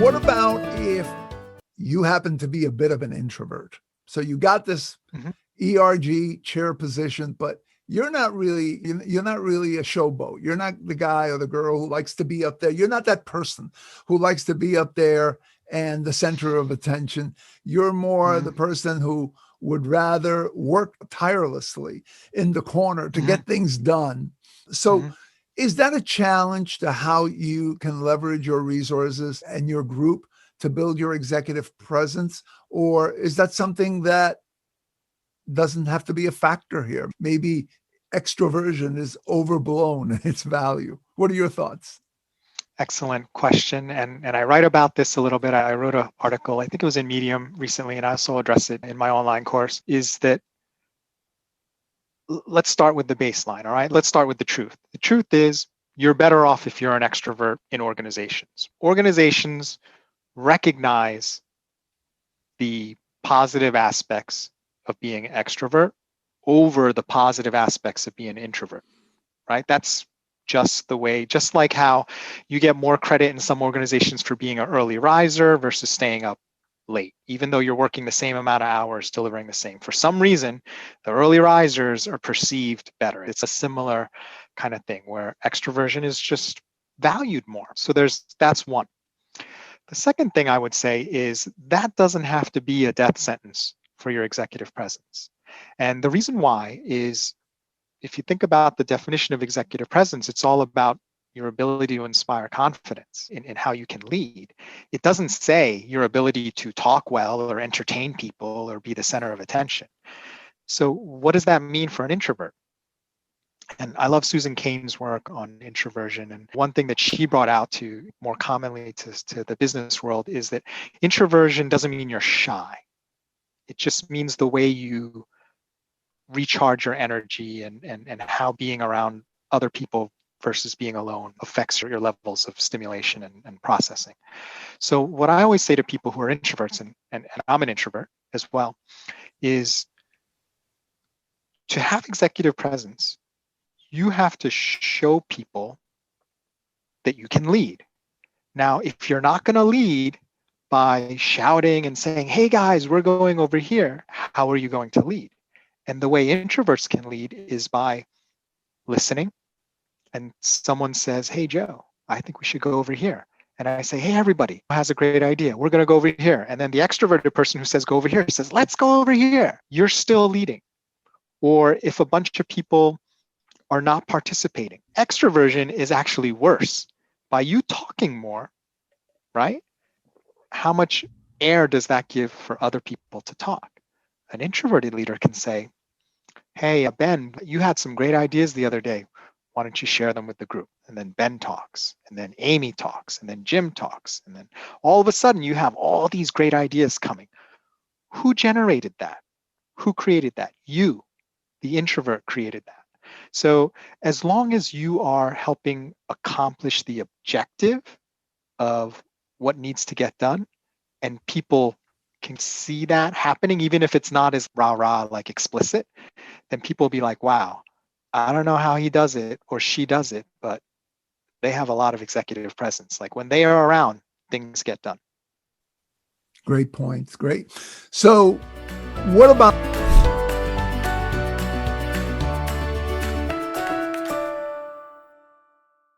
What about if you happen to be a bit of an introvert? So you got this ERG chair position, but you're not really a showboat. You're not the guy or the girl who likes to be up there. You're not that person who likes to be up there and the center of attention. You're more the person who would rather work tirelessly in the corner to get things done. So is that a challenge to how you can leverage your resources and your group to build your executive presence? Or is that something that doesn't have to be a factor here? Maybe extroversion is overblown in its value. What are your thoughts? Excellent question. And I write about this a little bit. I wrote an article, I think it was in Medium recently, and I also address it in my online course, is that let's start with the baseline, all right? Let's start with the truth. The truth is you're better off if you're an extrovert in organizations. Organizations recognize the positive aspects of being an extrovert over the positive aspects of being an introvert, right? That's just the way, just like how you get more credit in some organizations for being an early riser versus staying up late, even though you're working the same amount of hours, delivering the same. For some reason, the early risers are perceived better. It's a similar kind of thing where extroversion is just valued more. So that's one. The second thing I would say is that doesn't have to be a death sentence for your executive presence. And the reason why is, if you think about the definition of executive presence, it's all about your ability to inspire confidence in how you can lead. It doesn't say your ability to talk well or entertain people or be the center of attention. So what does that mean for an introvert? And I love Susan Cain's work on introversion. And one thing that she brought out to more commonly to the business world is that introversion doesn't mean you're shy. It just means the way you recharge your energy and how being around other people versus being alone affects your levels of stimulation and processing. So what I always say to people who are introverts, and I'm an introvert as well, is to have executive presence, you have to show people that you can lead. Now, if you're not going to lead by shouting and saying, hey guys, we're going over here, how are you going to lead? And the way introverts can lead is by listening. And someone says, hey, Joe, I think we should go over here. And I say, hey, everybody has a great idea. We're going to go over here. And then the extroverted person who says, go over here, says, let's go over here. You're still leading. Or if a bunch of people are not participating, extroversion is actually worse. By you talking more, right? How much air does that give for other people to talk? An introverted leader can say, hey, Ben, you had some great ideas the other day. Why don't you share them with the group? And then Ben talks, and then Amy talks, and then Jim talks. And then all of a sudden you have all these great ideas coming. Who generated that? Who created that? You, the introvert, created that. So as long as you are helping accomplish the objective of what needs to get done, and people can see that happening, even if it's not as rah-rah, like explicit, then people will be like, wow, I don't know how he does it or she does it, but they have a lot of executive presence. Like when they are around, things get done. Great points. Great. So what about